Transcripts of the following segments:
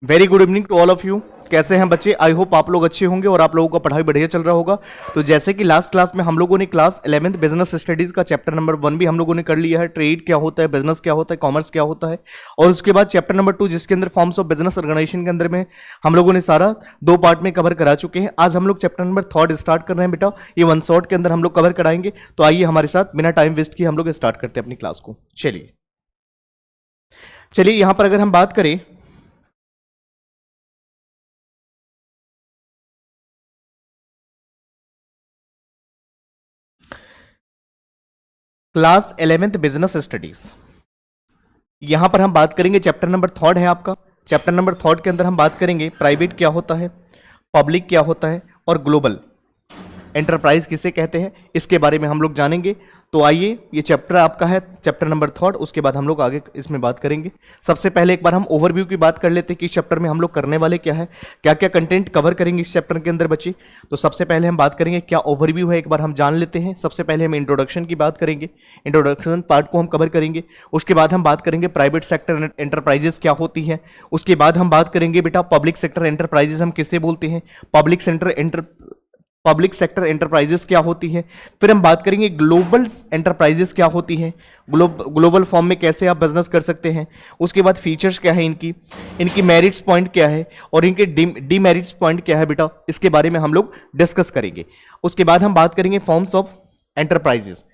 Very good evening to all of you. कैसे हैं बच्चे? आई होप आप लोग अच्छे होंगे और आप लोगों का पढ़ाई बढ़िया चल रहा होगा। तो जैसे कि लास्ट क्लास में हम लोगों ने क्लास 11th बिजनेस स्टडीज का चैप्टर नंबर 1 भी हम लोगों ने कर लिया है। ट्रेड क्या होता है, बिजनेस क्या होता है, कॉमर्स क्या होता है, और उसके बाद चैप्टर नंबर 2 जिसके अंदर फॉर्म्स ऑफ बिजनेस ऑर्गेनाइजेशन के अंदर में हम लोगों ने सारा 2 पार्ट में कवर करा चुके हैं। आज हम लोग चैप्टर नंबर 3 स्टार्ट कर रहे हैं बेटा। ये 1 शॉट के अंदर हम लोग कवर कराएंगे। तो आइए हमारे साथ बिना टाइम वेस्ट किए हम लोग स्टार्ट करते हैं अपनी क्लास को। चलिए यहां पर अगर हम बात करें क्लास 11th बिजनेस स्टडीज, यहां पर हम बात करेंगे चैप्टर नंबर 3 है आपका। चैप्टर नंबर 3 के अंदर हम बात करेंगे प्राइवेट क्या होता है, पब्लिक क्या होता है, और ग्लोबल एंटरप्राइज किसे कहते हैं, इसके बारे में हम लोग जानेंगे। तो आइए, ये चैप्टर आपका है चैप्टर नंबर 3, उसके बाद हम लोग आगे इसमें बात करेंगे। सबसे पहले एक बार हम ओवरव्यू की बात कर लेते हैं कि इस चैप्टर में हम लोग करने वाले क्या है, क्या क्या कंटेंट कवर करेंगे इस चैप्टर के अंदर बच्चे। तो सबसे पहले हम बात करेंगे क्या ओवरव्यू है, एक बार हम जान लेते हैं। सबसे पहले हम इंट्रोडक्शन की बात करेंगे, इंट्रोडक्शन पार्ट को हम कवर करेंगे। उसके बाद हम बात करेंगे प्राइवेट सेक्टर एंटरप्राइजेस क्या होती है। उसके बाद हम बात करेंगे बेटा पब्लिक सेक्टर एंटरप्राइजेस हम किसे बोलते हैं, पब्लिक सेक्टर एंटरप्राइजेस क्या होती है। फिर हम बात करेंगे ग्लोबल एंटरप्राइजेस क्या होती है, ग्लोबल फॉर्म में कैसे आप बिजनेस कर सकते हैं। उसके बाद फीचर्स क्या है इनकी, इनकी मेरिट्स पॉइंट क्या है, और इनके डीमेरिट्स पॉइंट क्या है बेटा, इसके बारे में हम लोग डिस्कस करेंगे। उसके बाद हम बात करेंगे forms of enterprises,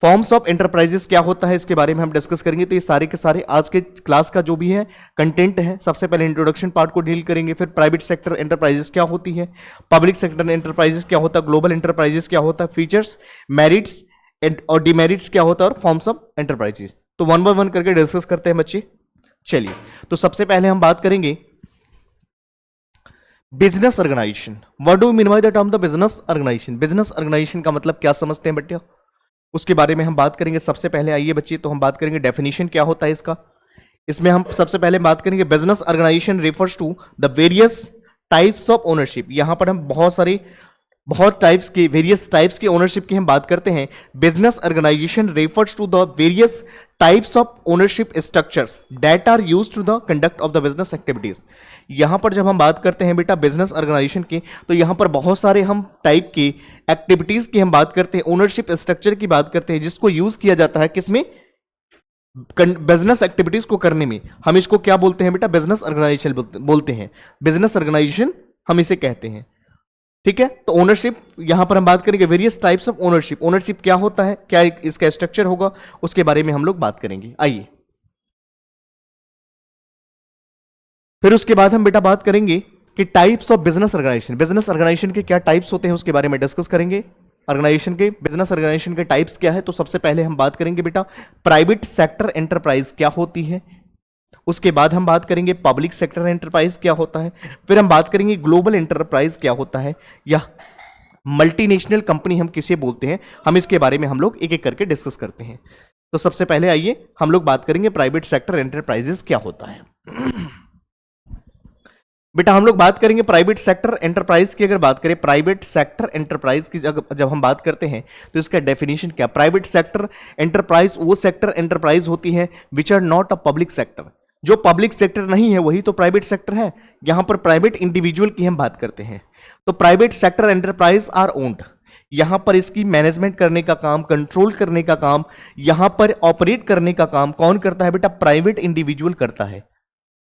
forms of enterprises क्या होता है, इसके बारे में हम डिस्कस करेंगे। तो ये सारे के सारे आज के क्लास का जो भी है कंटेंट है। सबसे पहले इंट्रोडक्शन पार्ट को डील करेंगे, फिर प्राइवेट सेक्टर एंटरप्राइजेस क्या होती है, पब्लिक सेक्टर एंटरप्राइजेस क्या होता है, ग्लोबल एंटरप्राइजेस क्या होता है, फीचर्स, मेरिट्स और डिमेरिट्स क्या होता है, और फॉर्म्स ऑफ एंटरप्राइजेस। तो 1 बाय 1 करके डिस्कस करते हैं बच्चे। चलिए, तो सबसे पहले हम बात करेंगे business organisation. What do mean by the term the business organisation. Business organisation का मतलब क्या समझते हैं बेटा, उसके बारे में हम बात करेंगे। सबसे पहले आइए बच्चे, तो हम बात करेंगे डेफिनेशन क्या होता है इसका। इसमें हम सबसे पहले बात करेंगे business organisation refers to the various types of ownership. यहां पर हम बहुत टाइप्स के वेरियस टाइप्स की ओनरशिप की हम बात करते हैं। Business organisation refers to the various types of ownership structures that are used to the conduct of the business activities. यहां पर जब हम बात करते हैं बेटा बिजनेस ऑर्गेनाइजेशन की, तो यहां पर बहुत सारे हम टाइप की एक्टिविटीज की हम बात करते हैं, ओनरशिप स्ट्रक्चर की बात करते हैं, जिसको यूज किया जाता है किसमें, बिजनेस एक्टिविटीज को करने में। हम इसको क्या बोलते हैं बेटा, बिजनेस ऑर्गेनाइजेशन बोलते हैं, बिजनेस ऑर्गेनाइजेशन हम इसे कहते हैं। ठीक है, तो ओनरशिप यहां पर हम बात करेंगे various types of ownership. Ownership क्या होता है, क्या इसका स्ट्रक्चर होगा, उसके बारे में हम लोग बात करेंगे। आइए, फिर उसके बाद हम बेटा बात करेंगे कि types of business organisation. Business organisation के क्या टाइप्स होते हैं उसके बारे में डिस्कस करेंगे। ऑर्गेनाइजेशन के बिजनेस ऑर्गेनाइजेशन के टाइप्स क्या है, तो सबसे पहले हम बात करेंगे बेटा प्राइवेट सेक्टर एंटरप्राइज क्या होती है। उसके बाद हम बात करेंगे पब्लिक सेक्टर एंटरप्राइज क्या होता है। फिर हम बात करेंगे ग्लोबल एंटरप्राइज क्या होता है, या मल्टीनेशनल कंपनी हम किसे बोलते हैं। हम इसके बारे में हम लोग एक एक करके डिस्कस करते हैं। तो सबसे पहले आइए हम लोग बात करेंगे प्राइवेट सेक्टर एंटरप्राइजेस क्या होता है। बेटा हम लोग बात करेंगे प्राइवेट सेक्टर एंटरप्राइज की। अगर बात करें प्राइवेट सेक्टर एंटरप्राइज की जब हम बात करते हैं, तो इसका डेफिनेशन क्या, प्राइवेट सेक्टर एंटरप्राइज वो सेक्टर एंटरप्राइज होती है which are not a public sector. जो पब्लिक सेक्टर नहीं है वही तो प्राइवेट सेक्टर है। यहां पर प्राइवेट इंडिविजुअल की हम बात करते हैं। तो private sector enterprise are owned, यहां पर इसकी मैनेजमेंट करने का काम, कंट्रोल करने का काम, यहां पर ऑपरेट करने का काम कौन करता है बेटा, प्राइवेट इंडिविजुअल करता है,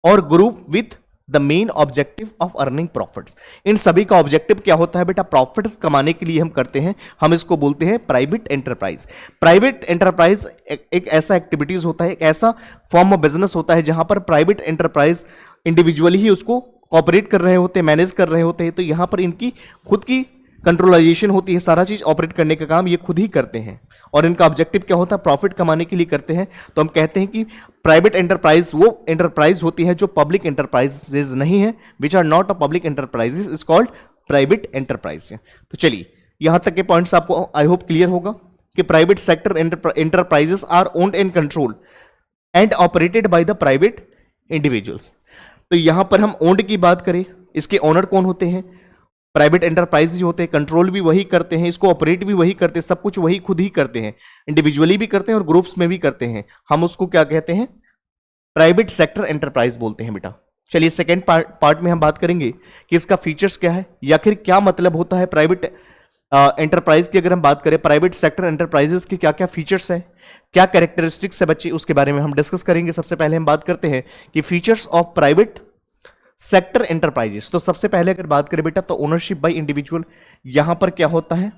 और group with the main objective of earning profits. इन सभी का ऑब्जेक्टिव क्या होता है बेटा, प्रॉफिट्स कमाने के लिए हम करते हैं, हम इसको बोलते हैं प्राइवेट एंटरप्राइज। प्राइवेट एंटरप्राइज एक ऐसा एक्टिविटीज होता है, एक ऐसा फॉर्म ऑफ बिजनेस होता है जहां पर प्राइवेट एंटरप्राइज इंडिविजुअली ही उसको ऑपरेट कर रहे होते हैं, मैनेज कर रहे होते हैं। तो यहां पर इनकी खुद की कंट्रोलाइजेशन होती है, सारा चीज ऑपरेट करने का काम ये खुद ही करते हैं, और इनका ऑब्जेक्टिव क्या होता है, प्रॉफिट कमाने के लिए करते हैं। तो हम कहते हैं कि प्राइवेट एंटरप्राइज वो एंटरप्राइज होती है जो पब्लिक एंटरप्राइजेज नहीं है, which are not a public enterprises, is called private enterprise. तो चलिए, यहां तक के पॉइंट्स आपको आई होप क्लियर होगा कि private sector enterprises are owned and control and operated by the private individuals. तो यहां पर हम ओन्ड की बात करें, इसके ओनर कौन होते हैं, प्राइवेट एंटरप्राइज ही होते हैं, कंट्रोल भी वही करते हैं, इसको ऑपरेट भी वही करते हैं, सब कुछ वही खुद ही करते हैं, इंडिविजुअली भी करते हैं और ग्रुप्स में भी करते हैं। हम उसको क्या कहते हैं, प्राइवेट सेक्टर एंटरप्राइज बोलते हैं बेटा। चलिए सेकेंड पार्ट में हम बात करेंगे कि इसका फीचर्स क्या है, या फिर क्या मतलब होता है प्राइवेट एंटरप्राइज की। अगर हम बात करें प्राइवेट सेक्टर एंटरप्राइजेस की क्या क्या फीचर्स है, क्या कैरेक्टरिस्टिक्स है बच्चे, उसके बारे में हम डिस्कस करेंगे। सबसे पहले हम बात करते हैं कि features of private sector enterprises. तो सबसे पहले अगर बात करें बेटा तो ओनरशिप बाय इंडिविजुअल, यहां पर क्या होता है,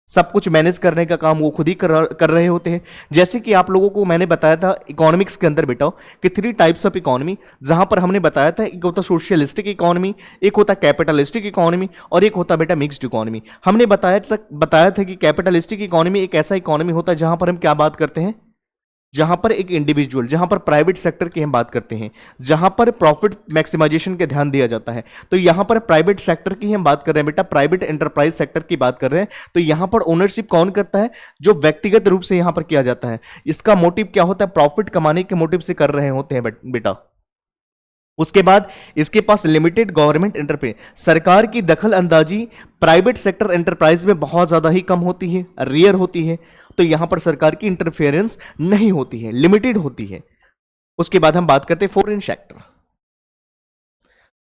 सब कुछ मैनेज करने का काम वो खुद ही कर रहे होते हैं। जैसे कि आप लोगों को मैंने बताया था इकोनॉमिक्स के अंदर बेटा कि 3 टाइप्स ऑफ इकोनॉमी, जहां पर हमने बताया था एक होता सोशलिस्टिक इकोनॉमी, एक होता कैपिटलिस्टिक इकोनॉमी, और एक होता बेटा मिक्स्ड इकोनॉमी। हमने बताया था कि कैपिटलिस्टिक इकोनॉमी एक ऐसा इकोनॉमी होता है जहां पर हम क्या बात करते हैं, जहां पर एक इंडिविजुअल, जहां पर प्राइवेट सेक्टर की हम बात करते हैं, जहां पर प्रॉफिट मैक्सिमाइजेशन के ध्यान दिया जाता है। तो यहां पर प्राइवेट सेक्टर की हम बात कर रहे हैं बेटा, प्राइवेट एंटरप्राइज सेक्टर की बात कर रहे हैं। तो यहां पर ओनरशिप कौन करता है, जो व्यक्तिगत रूप से यहां पर किया जाता है। इसका मोटिव क्या होता है, प्रॉफिट कमाने के मोटिव से कर रहे होते हैं बेटा। उसके बाद इसके पास लिमिटेड गवर्नमेंट इंटरफेरेंस, सरकार की दखल अंदाजी प्राइवेट सेक्टर एंटरप्राइज में बहुत ज्यादा ही कम होती है, रेयर होती है। तो यहां पर सरकार की इंटरफेरेंस नहीं होती है, लिमिटेड होती है। उसके बाद हम बात करते हैं फॉरेन सेक्टर।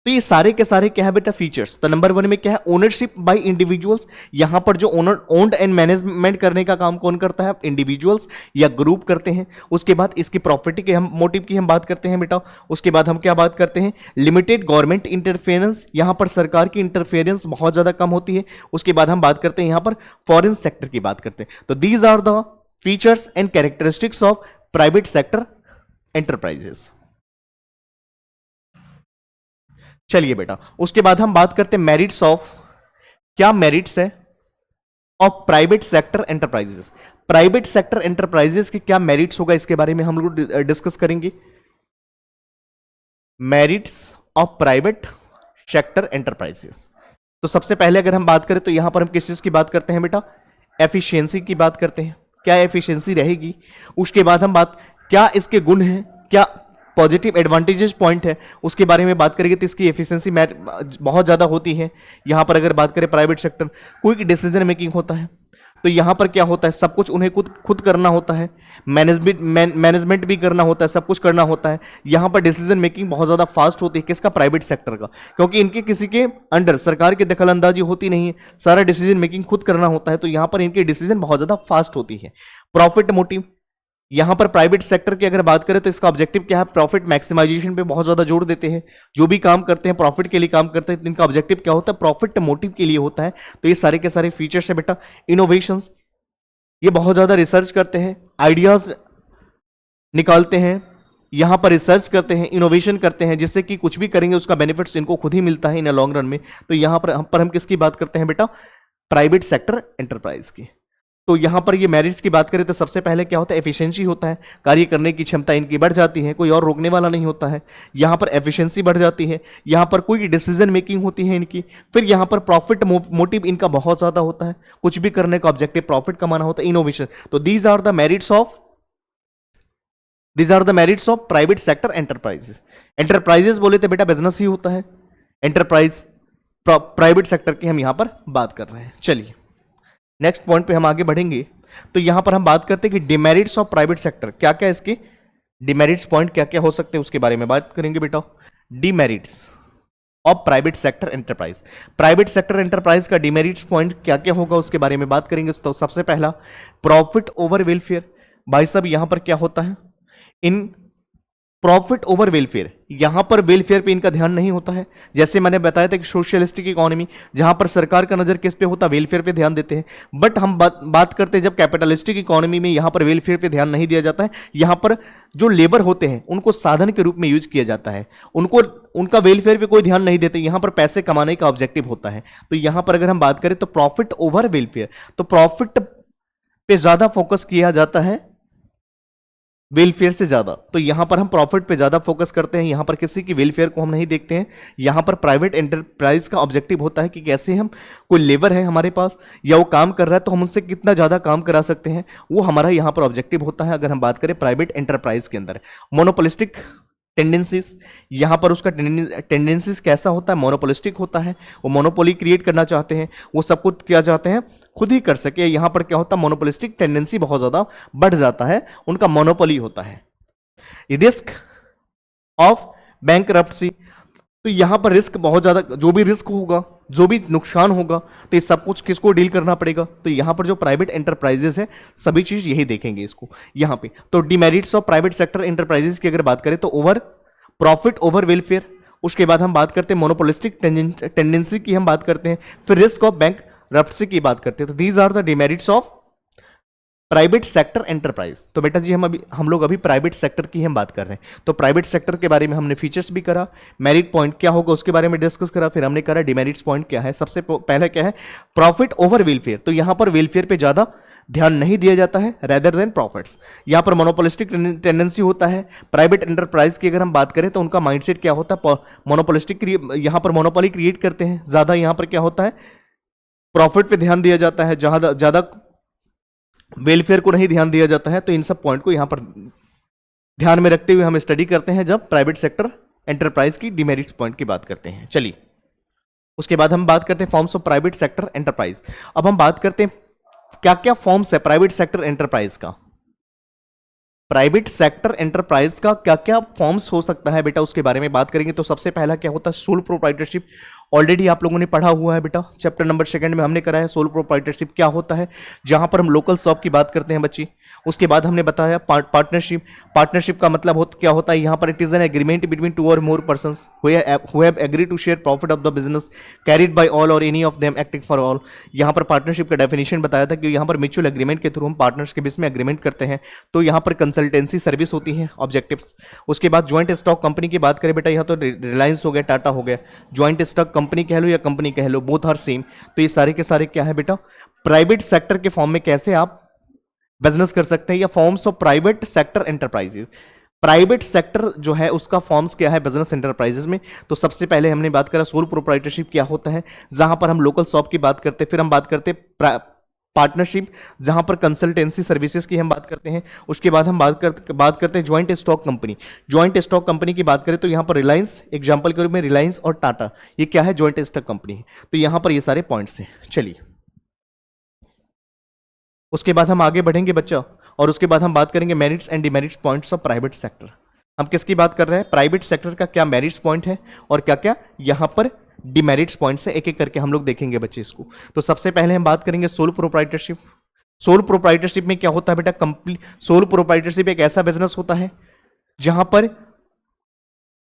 तो ये सारे के सारे क्या है बेटा, फीचर्स। तो नंबर 1 में क्या है, ओनरशिप बाय इंडिविजुअल्स। यहां पर जो ओनर ओन्ड एंड मैनेजमेंट करने का काम कौन करता है, इंडिविजुअल्स या ग्रुप करते हैं। उसके बाद इसकी प्रॉपर्टी के हम मोटिव की हम बात करते हैं बेटा। उसके बाद हम क्या बात करते हैं, लिमिटेड गवर्नमेंट इंटरफेरेंस, यहां पर सरकार की इंटरफेरेंस बहुत ज्यादा कम होती है। उसके बाद हम बात करते हैं यहां पर फॉरेन सेक्टर की बात करते हैं। तो these are the features and characteristics of private sector enterprises. चलिए बेटा, उसके बाद हम बात करते हैं मेरिट्स ऑफ, क्या मेरिट्स है of private sector enterprises. Private sector enterprises के क्या मेरिट्स होगा, इसके बारे में हम लोग डिस्कस करेंगे। Merits of private sector enterprises. तो सबसे पहले अगर हम बात करें तो यहां पर हम किस चीज की बात करते हैं बेटा, एफिशिएंसी की बात करते हैं, क्या एफिशिएंसी रहेगी। उसके बाद हम बात, क्या इसके गुण हैं, क्या पॉजिटिव एडवांटेजेस पॉइंट है, उसके बारे में बात करेंगे। तो इसकी एफिशिएंसी बहुत ज्यादा होती है। यहां पर अगर बात करें private sector, quick decision making होता है। तो यहां पर क्या होता है, सब कुछ उन्हें खुद करना होता है, मैनेजमेंट भी करना होता है, सब कुछ करना होता है। यहां पर डिसीजन मेकिंग बहुत ज्यादा फास्ट होती है, किसका, प्राइवेट सेक्टर का, क्योंकि इनके किसी के अंडर सरकार की दखल अंदाजी होती नहीं है, सारा डिसीजन मेकिंग खुद करना होता है। तो यहां पर इनकी डिसीजन बहुत ज्यादा फास्ट होती है। प्रॉफिट मोटिव, यहां पर प्राइवेट सेक्टर की अगर बात करें तो इसका ऑब्जेक्टिव क्या है, प्रॉफिट मैक्सिमाइजेशन पे बहुत ज्यादा जोर देते हैं। जो भी काम करते हैं प्रॉफिट के लिए काम करते हैं, इनका ऑब्जेक्टिव क्या होता है, प्रॉफिट मोटिव के लिए होता है। तो ये सारे के सारे फीचर्स है बेटा। इनोवेशंस, ये बहुत ज्यादा रिसर्च करते हैं, आइडियाज निकालते हैं, यहां पर रिसर्च करते हैं, इनोवेशन करते हैं, जिससे कि कुछ भी करेंगे उसका बेनिफिट्स इनको खुद ही मिलता है इन लॉन्ग रन में। तो यहां पर हम किसकी बात करते हैं बेटा, प्राइवेट सेक्टर एंटरप्राइज की। तो यहां पर ये मेरिट्स की बात करें तो सबसे पहले क्या होता है, एफिशिएंसी होता है, कार्य करने की क्षमता इनकी बढ़ जाती है, कोई और रोकने वाला नहीं होता है। यहां पर एफिशिएंसी बढ़ जाती है, यहां पर कोई डिसीजन मेकिंग होती है इनकी। फिर यहां पर प्रॉफिट मोटिव इनका बहुत ज्यादा होता है, कुछ भी करने का ऑब्जेक्टिव प्रॉफिट कमाना होता है। इनोवेशन, तो these are the merits of private sector enterprises. Enterprises बोले तो बेटा बिजनेस ही होता है, एंटरप्राइज प्राइवेट सेक्टर की हम यहां पर बात कर रहे हैं। चलिए नेक्स्ट पॉइंट पे हम आगे बढ़ेंगे। तो यहां पर हम बात करते हैं कि डिमेरिट्स ऑफ प्राइवेट सेक्टर, क्या क्या इसके डिमेरिट्स पॉइंट क्या क्या हो सकते हैं, उसके बारे में बात करेंगे बेटा। Demerits of private sector enterprise, private sector enterprise का डिमेरिट्स पॉइंट क्या क्या होगा उसके बारे में बात करेंगे। तो सबसे पहला प्रॉफिट ओवर वेलफेयर। भाई साहब यहां पर क्या होता है, इन प्रॉफिट ओवर वेलफेयर, यहां पर वेलफेयर पे इनका ध्यान नहीं होता है। जैसे मैंने बताया था कि सोशलिस्टिक इकोनॉमी, जहां पर सरकार का नजर किस पे होता है, वेलफेयर पे ध्यान देते हैं। बट हम बात करते हैं जब कैपिटलिस्टिक इकोनॉमी में, यहां पर वेलफेयर पे ध्यान नहीं दिया जाता है। यहां पर जो लेबर होते हैं उनको साधन के रूप में यूज किया जाता है, उनका वेलफेयर पे कोई ध्यान नहीं देते। यहां पर पैसे कमाने का ऑब्जेक्टिव होता है। तो यहां पर अगर हम बात करें तो प्रॉफिट ओवर वेलफेयर, तो प्रॉफिट पे ज्यादा फोकस किया जाता है वेलफेयर से ज्यादा। तो यहां पर हम प्रॉफिट पे ज्यादा फोकस करते हैं, यहां पर किसी की वेलफेयर को हम नहीं देखते हैं। यहां पर प्राइवेट एंटरप्राइज का ऑब्जेक्टिव होता है कि कैसे हम, कोई लेबर है हमारे पास या वो काम कर रहा है तो हम उनसे कितना ज्यादा काम करा सकते हैं, वो हमारा यहां पर ऑब्जेक्टिव होता है। अगर हम बात करें प्राइवेट एंटरप्राइज के अंदर मोनोपोलिस्टिक टेंडेंसीज, यहां पर उसका टेंडेंसीज कैसा होता है, मोनोपोलिस्टिक होता है। वो मोनोपोली क्रिएट करना चाहते हैं, वो सब कुछ क्या चाहते हैं, खुद ही कर सके। यहां पर क्या होता है, मोनोपोलिस्टिक टेंडेंसी बहुत ज्यादा बढ़ जाता है, उनका मोनोपोली होता है। रिस्क ऑफ बैंकरप्सी, तो यहां पर रिस्क बहुत ज्यादा, जो भी रिस्क होगा, जो भी नुकसान होगा, तो ये सब कुछ किसको डील करना पड़ेगा? तो यहां पर जो प्राइवेट एंटरप्राइजेस है सभी चीज यही देखेंगे इसको यहां पे। तो demerits of private sector enterprises की अगर बात करें तो ओवर प्रॉफिट ओवर वेलफेयर, उसके बाद हम बात करते हैं मोनोपोलिस्टिक टेंडेंसी की हम बात करते हैं, फिर रिस्क ऑफ बैंक रफ्सी की बात करते हैं। तो these are the demerits of private sector enterprise. तो बेटा जी हम लोग अभी प्राइवेट सेक्टर की हम बात कर रहे हैं। तो प्राइवेट सेक्टर के बारे में हमने फीचर्स भी करा, मेरिट पॉइंट क्या होगा उसके बारे में डिस्कस करा, फिर हमने करा डिमेरिट्स पॉइंट क्या है। सबसे पहले क्या है? Profit over welfare. तो यहां पर वेलफेयर पे ज्यादा ध्यान नहीं दिया जाता है रेदर देन प्रॉफिट्स। यहां पर मोनोपोलिस्टिक टेंडेंसी होता है। प्राइवेट एंटरप्राइज की अगर हम बात करें तो उनका माइंडसेट क्या होता है? मोनोपोलिस्टिक, यहां पर मोनोपोली क्रिएट करते हैं ज्यादा। यहां पर क्या होता है? प्रॉफिट पे ध्यान दिया जाता है, जहां ज्यादा वेलफेयर को नहीं ध्यान दिया जाता है। तो इन सब पॉइंट को यहां पर ध्यान में रखते हुए हम स्टडी करते हैं जब प्राइवेट सेक्टर एंटरप्राइज की डिमेरिट्स पॉइंट की बात करते हैं। चलिए उसके बाद हम बात करते हैं forms of private sector enterprise. अब हम बात करते हैं क्या क्या फॉर्म्स है प्राइवेट सेक्टर एंटरप्राइज का। प्राइवेट सेक्टर एंटरप्राइज का क्या क्या फॉर्म्स हो सकता है बेटा, उसके बारे में बात करेंगे। तो सबसे पहला क्या होता है? Sole proprietorship. ऑलरेडी आप लोगों ने पढ़ा हुआ है बेटा, चैप्टर नंबर 2 में हमने करा है सोल प्रोप्राइटरशिप क्या होता है, जहां पर हम लोकल शॉप की बात करते हैं बच्ची। उसके बाद हमने बताया पार्टनरशिप। पार्टनरशिप का मतलब क्या होता है? यहां पर it is an agreement between 2 और more persons who have agreed to share profit of the business carried by all और any of them acting for all. यहां पर पार्टनरशिप का डेफिनेशन बताया था कि यहां पर म्यूचुअल एग्रीमेंट के थ्रू हम पार्टनर्स के बीच में एग्रीमेंट करते हैं। तो यहां पर कंसल्टेंसी सर्विस होती है, ऑब्जेक्टिव्स। उसके बाद ज्वाइंट स्टॉक कंपनी की बात करें बेटा, यहां तो रिलायंस हो गया, टाटा हो गया, ज्वाइंट स्टॉक कंपनी कह लो या कंपनी कह लो, बोथ आर सेम। तो ये सारे के सारे क्या है बेटा? प्राइवेट सेक्टर के फॉर्म में कैसे आप बिजनेस कर सकते हैं, या forms of private sector enterprises. Private sector जो है उसका फॉर्म्स क्या है बिजनेस एंटरप्राइजेस में? तो सबसे पहले हमने बात करा सोल प्रोप्राइटरशिप क्या होता है, जहां पर हम लोकल शॉप की बात करते हैं। फिर हम बात करते हैं पार्टनरशिप, जहां पर कंसल्टेंसी सर्विसेज की हम बात करते हैं। उसके बाद हम बात करते हैं joint stock company. Joint stock company की बात करें तो यहां पर रिलायंस एग्जांपल के रूप में, रिलायंस और टाटा, ये क्या है? ज्वाइंट स्टॉक कंपनी है। तो यहां पर ये सारे पॉइंट्स हैं। चलिए उसके बाद हम आगे बढ़ेंगे बच्चा, और उसके बाद हम बात करेंगे merits and demerits points of private sector. हम किसकी बात कर रहे हैं? प्राइवेट सेक्टर का क्या मेरिट्स पॉइंट है और क्या क्या यहां पर डिमेरिट्स पॉइंट्स है, एक एक करके हम लोग देखेंगे बच्चे इसको। तो सबसे पहले हम बात करेंगे सोल प्रोप्राइटरशिप। सोल प्रोप्राइटरशिप में क्या होता है बेटा? कंप्लीट सोल प्रोप्राइटरशिप एक ऐसा बिजनेस होता है जहां पर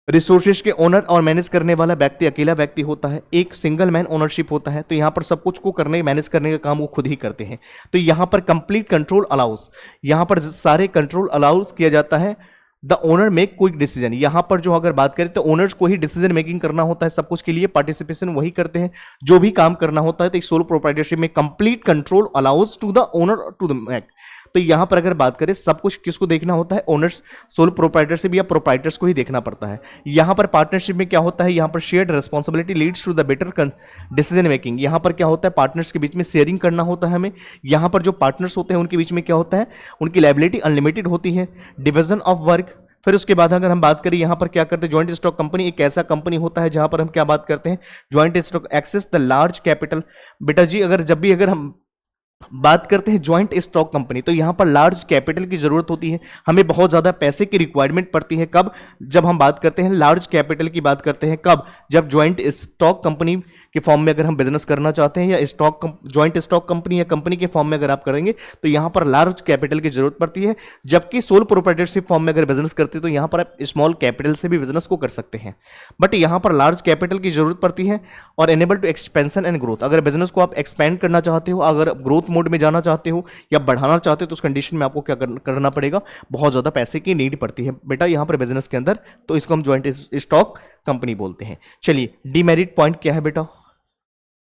रिसोर्सेज के ओनर और मैनेज करने वाला व्यक्ति अकेला व्यक्ति होता है, एक सिंगल मैन ओनरशिप होता है। तो यहां पर सब कुछ को करने मैनेज करने का काम वो खुद ही करते हैं। तो यहां पर कंप्लीट कंट्रोल अलाउस, यहां पर सारे कंट्रोल अलाउस किया जाता है। The owner make quick decision, यहां पर जो अगर बात करें तो ओनर्स को ही डिसीजन मेकिंग करना होता है, सब कुछ के लिए पार्टिसिपेशन वही करते हैं, जो भी काम करना होता है। तो सोल प्रोप्राइटरशिप में complete control allows to the owner to the make. तो यहां पर अगर बात करें सब कुछ किसको देखना होता है? ओनर्स, सोल प्रोप्राइटरशिप या प्रोप्राइटर्स को ही देखना पड़ता है। यहां पर पार्टनरशिप में क्या होता है? यहां पर shared responsibility leads to the better decision making. यहां पर क्या होता है? पार्टनर्स के बीच में शेयरिंग करना होता है हमें। यहां पर जो पार्टनर्स होते हैं उनके बीच में क्या होता है? उनकी लायबिलिटी अनलिमिटेड होती है। Division of work. फिर उसके बाद अगर हम बात करें यहां पर क्या करते हैं? ज्वाइंट स्टॉक कंपनी एक ऐसा कंपनी होता है जहां पर हम क्या बात करते हैं? Joint stock access the large capital. बेटा जी अगर हम बात करते हैं ज्वाइंट स्टॉक कंपनी, तो यहां पर लार्ज कैपिटल की जरूरत होती है, हमें बहुत ज्यादा पैसे की रिक्वायरमेंट पड़ती है। कब? जब हम बात करते हैं लार्ज कैपिटल की बात करते हैं, कब? जब ज्वाइंट स्टॉक कंपनी के फॉर्म में अगर हम बिजनेस करना चाहते हैं, या ज्वाइंट स्टॉक कंपनी या कंपनी के फॉर्म में अगर आप करेंगे तो यहां पर लार्ज कैपिटल की जरूरत पड़ती है। जबकि सोल प्रोप्राइटरशिप फॉर्म में अगर बिजनेस करते हैं तो यहां पर आप स्मॉल कैपिटल से भी बिजनेस को कर सकते हैं, बट यहां पर लार्ज कैपिटल की जरूरत पड़ती है। और enable to expansion and growth, अगर बिजनेस को आप एक्सपेंड करना चाहते हो, अगर ग्रोथ मोड में जाना चाहते हो या बढ़ाना चाहते हो, तो उस कंडीशन में आपको क्या करना पड़ेगा? बहुत ज्यादा पैसे की नीड पड़ती है बेटा यहां पर बिजनेस के अंदर। तो इसको हम ज्वाइंट स्टॉक कंपनी बोलते हैं। चलिए डीमेरिट पॉइंट क्या है बेटा?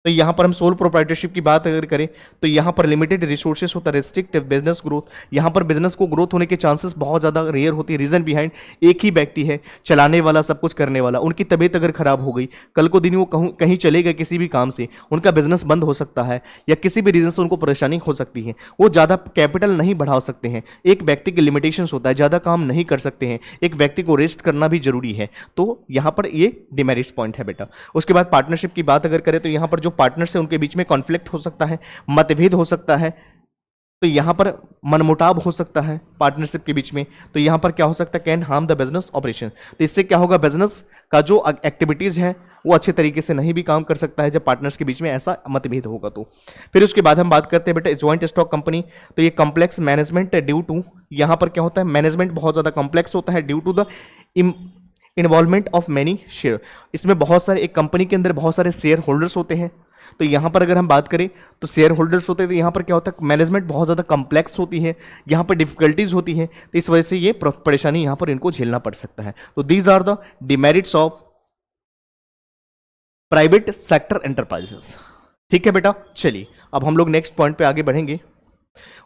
तो यहां पर हम सोल प्रोप्राइटरशिप की बात अगर करें तो यहां पर लिमिटेड रिसोर्सेस होता है, रेस्ट्रिक्टिव बिजनेस ग्रोथ। यहां पर बिजनेस को ग्रोथ होने के चांसेस बहुत ज्यादा रेयर होती है। रीजन बिहाइंड, एक ही व्यक्ति है चलाने वाला, सब कुछ करने वाला, उनकी तबीयत अगर खराब हो गई, कल को दिन वो कहीं चले गए किसी भी काम से, उनका बिजनेस बंद हो सकता है, या किसी भी रीजन से उनको परेशानी हो सकती है, वो ज्यादा कैपिटल नहीं बढ़ा सकते हैं। एक व्यक्ति के लिमिटेशंस होता है, ज्यादा काम नहीं कर सकते हैं, एक व्यक्ति को रेस्ट करना भी जरूरी है। तो यहां पर ये डिमेरिट्स पॉइंट है बेटा। उसके बाद पार्टनरशिप की बात अगर करें तो यहां पर जो पार्टनर्स है उनके बीच में कॉन्फ्लिक्ट हो सकता है, मतभेद हो सकता है, तो यहां पर मनमुटाव हो सकता है पार्टनरशिप के बीच में, तो यहां पर क्या हो सकता है, can harm the business operation. तो इससे क्या होगा, बिजनेस का जो एक्टिविटीज है वो अच्छे तरीके से नहीं भी काम कर सकता है जब पार्टनर्स के बीच में ऐसा मतभेद होगा तो। फिर उसके बाद हम बात करते हैं बेटा ज्वाइंट स्टॉक कंपनी। तो ये कॉम्प्लेक्स मैनेजमेंट ड्यू टू, यहां पर क्या होता है, मैनेजमेंट बहुत ज्यादा कॉम्प्लेक्स होता है due to the involvement of many share. इसमें बहुत सारे, एक कंपनी के अंदर बहुत सारे शेयर होल्डर्स होते हैं। तो यहां पर अगर हम बात करें तो शेयर होल्डर्स होते हैं, तो यहां पर क्या होता है, मैनेजमेंट बहुत ज्यादा कॉम्प्लेक्स होती है, यहां पर डिफिकल्टीज होती है, तो इस वजह से ये परेशानी यहां पर इनको झेलना पड़ सकता है। तो these are the demerits of private sector enterprises. ठीक है बेटा, चलिए अब हम लोग नेक्स्ट पॉइंट पे आगे बढ़ेंगे।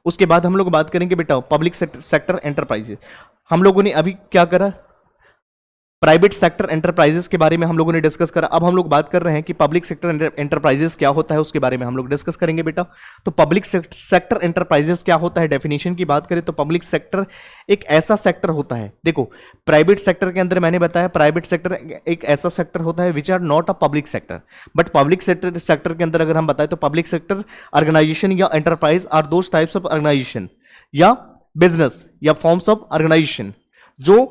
उसके बाद हम लोग बात करेंगे बेटा पब्लिक सेक्टर एंटरप्राइजेस। हम लोगों ने अभी क्या करा, प्राइवेट सेक्टर एंटरप्राइजेस के बारे में हम लोगों ने डिस्कस करा। अब हम लोग बात कर रहे हैं कि पब्लिक सेक्टर एंटरप्राइजेस क्या होता है, उसके बारे में हम लोग डिस्कस करेंगे बेटा। तो पब्लिक सेक्टर एंटरप्राइजेस क्या होता है, डेफिनेशन की बात करें तो पब्लिक सेक्टर एक ऐसा सेक्टर होता है, देखो प्राइवेट सेक्टर के अंदर मैंने बताया प्राइवेट सेक्टर एक ऐसा सेक्टर होता है which are not a public sector, but public sector के अंदर अगर हम बताएं तो पब्लिक सेक्टर ऑर्गेनाइजेशन या enterprise are those types of organisation या बिजनेस या फॉर्म्स ऑफ ऑर्गेनाइजेशन जो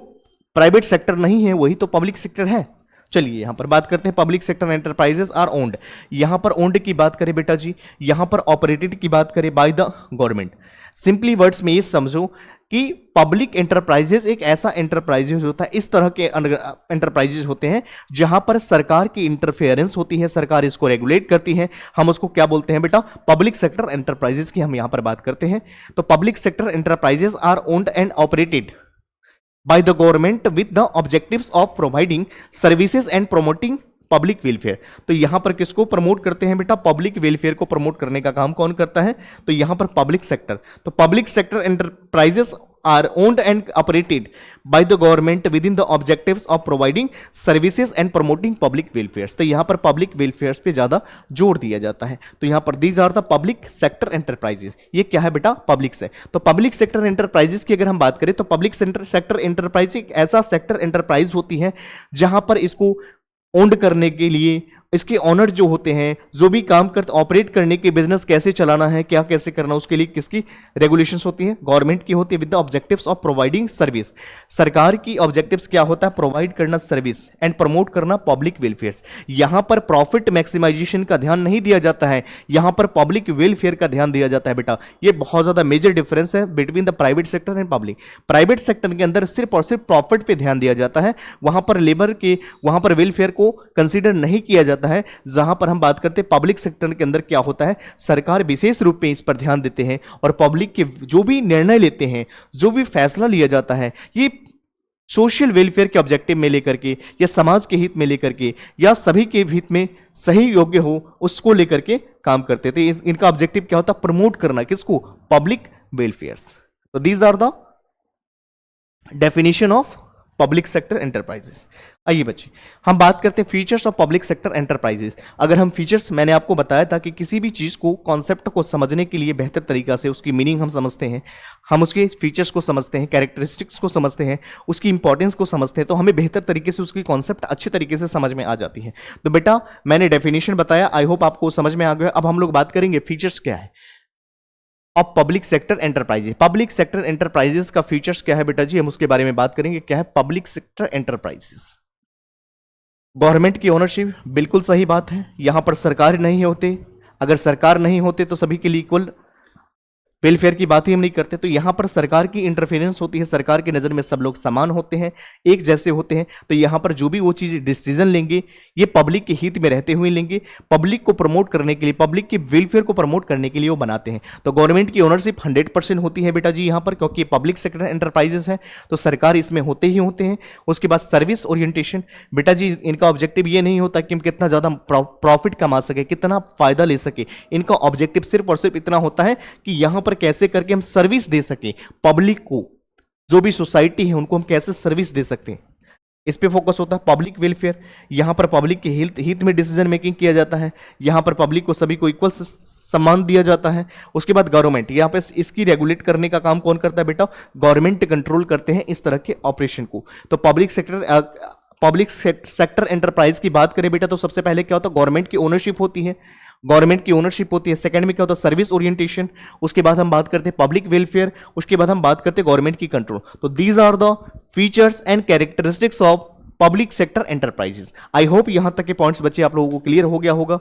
प्राइवेट सेक्टर नहीं है वही तो पब्लिक सेक्टर है। चलिए यहां पर बात करते हैं public sector enterprises are owned. यहां पर ओन्ड की बात करें बेटा जी, यहां पर ऑपरेटेड की बात करें bye the government. Simply words में ये समझो कि पब्लिक एंटरप्राइजेस एक ऐसा एंटरप्राइजेस होता है, इस तरह के एंटरप्राइजेस होते हैं जहां पर सरकार की इंटरफेरेंस होती है, सरकार इसको रेगुलेट करती है। हम उसको क्या बोलते हैं बेटा, पब्लिक सेक्टर एंटरप्राइजेस की हम यहां पर बात करते हैं। तो public sector enterprises are owned and operated by the government with the objectives of providing services and promoting public welfare. तो यहां पर किसको प्रमोट करते हैं बेटा, पब्लिक वेलफेयर को प्रमोट करने का काम कौन करता है, तो यहां पर पब्लिक सेक्टर। तो public sector enterprises are owned and operated by the government within the objectives of providing services and promoting public welfare. तो यहां पर पब्लिक वेलफेयर पे ज्यादा जोर दिया जाता है। तो यहां पर these are the public sector enterprises. ये क्या है बेटा, पब्लिक से। तो पब्लिक सेक्टर एंटरप्राइजेस की अगर हम बात करें तो पब्लिक सेक्टर एंटरप्राइज एक ऐसा सेक्टर एंटरप्राइज होती है जहां पर इसको ओन्ड करने के लिए इसके ऑनर जो होते हैं, जो भी काम करते ऑपरेट करने के, बिजनेस कैसे चलाना है, क्या कैसे करना, उसके लिए किसकी रेगुलेशंस होती हैं, गवर्नमेंट की होती है with the objectives of providing service. सरकार की ऑब्जेक्टिव्स क्या होता है, प्रोवाइड करना सर्विस एंड प्रमोट करना पब्लिक वेलफेयर। यहां पर प्रॉफिट मैक्सिमाइजेशन का ध्यान नहीं दिया जाता है, यहां पर पब्लिक वेलफेयर का ध्यान दिया जाता है बेटा। ये बहुत ज्यादा मेजर डिफरेंस है between the private sector and public. Private sector के अंदर सिर्फ और सिर्फ प्रॉफिट पे ध्यान दिया जाता है, वहां पर लेबर के, वहां पर वेलफेयर को कंसीडर नहीं किया जाता है। जहां पर हम बात करते हैं पब्लिक सेक्टर के अंदर क्या होता है, सरकार विशेष रूप में इस पर ध्यान देते हैं और पब्लिक के जो भी निर्णय लेते हैं, जो भी फैसला लिया जाता है, ये सोशल वेलफेयर के ऑब्जेक्टिव में लेकर के या समाज के हित में लेकर के या सभी के हित में सही योग्य हो उसको लेकर के काम करते थे। इनका ऑब्जेक्टिव क्या होता है, प्रमोट करना किसको, पब्लिक वेलफेयर्स। तो these are the definition of public sector enterprises. आइए बच्चे हम बात करते हैं features of public sector enterprises. अगर हम फीचर्स, मैंने आपको बताया था कि किसी भी चीज को, कॉन्सेप्ट को समझने के लिए बेहतर तरीका से उसकी मीनिंग हम समझते हैं, हम उसके फीचर्स को समझते हैं, कैरेक्टरिस्टिक्स को समझते हैं, उसकी इंपॉर्टेंस को समझते हैं, तो हमें बेहतर तरीके से उसकी कॉन्सेप्ट अच्छे तरीके से समझ में आ जाती है। तो बेटा मैंने डेफिनेशन बताया, आई होप आपको समझ में आ गया। अब हम लोग बात करेंगे फीचर्स क्या है of public sector enterprises. Public sector enterprises का फीचर्स क्या है बेटा जी, हम उसके बारे में बात करेंगे। क्या है पब्लिक सेक्टर एंटरप्राइजेस, गवर्नमेंट की ओनरशिप, बिल्कुल सही बात है। यहां पर सरकार नहीं होते, अगर सरकार नहीं होते तो सभी के लिए इक्वल वेलफेयर की बात ही हम नहीं करते। तो यहां पर सरकार की इंटरफेरेंस होती है, सरकार की नजर में सब लोग समान होते हैं, एक जैसे होते हैं। तो यहां पर जो भी वो चीज डिसीजन लेंगे ये पब्लिक के हित में रहते हुए लेंगे, पब्लिक को प्रमोट करने के लिए, पब्लिक के वेलफेयर को प्रमोट करने के लिए वो बनाते हैं। तो गवर्नमेंट की ओनरशिप 100% होती है बेटा जी यहां पर, क्योंकि पब्लिक सेक्टर एंटरप्राइजेस है तो सरकार इसमें होते ही होते हैं। उसके बाद सर्विस ओरिएंटेशन, बेटा जी इनका ऑब्जेक्टिव ये नहीं होता कि हम कितना ज्यादा प्रॉफिट कमा सके, कितना फायदा ले सके। इनका ऑब्जेक्टिव सिर्फ और सिर्फ इतना होता है कि यहां पर कैसे करके हम सर्विस दे सके पब्लिक को, जो भी सोसाइटी है उनको हम कैसे सर्विस दे सकते हैं, इस पे फोकस होता है। पब्लिक वेलफेयर, यहां पर पब्लिक के हित में डिसीजन मेकिंग किया जाता है, यहां पर पब्लिक को सभी को इक्वल सम्मान दिया जाता है। उसके बाद गवर्नमेंट, यहां पे इसकी रेगुलेट करने का काम कौन करता है बेटा, गवर्नमेंट कंट्रोल करते हैं इस तरह के ऑपरेशन को। तो पब्लिक सेक्टर एंटरप्राइज की बात करें बेटा तो सबसे पहले क्या होता है, गवर्नमेंट की ओनरशिप होती है, गवर्नमेंट की ओनरशिप होती है। सेकंड में क्या होता है, सर्विस ओरिएंटेशन। उसके बाद हम बात करते हैं पब्लिक वेलफेयर। उसके बाद हम बात करते हैं गवर्नमेंट की कंट्रोल। तो these are the features and characteristics of public sector enterprises. I hope यहां तक के पॉइंट्स बच्चे आप लोगों को क्लियर हो गया होगा।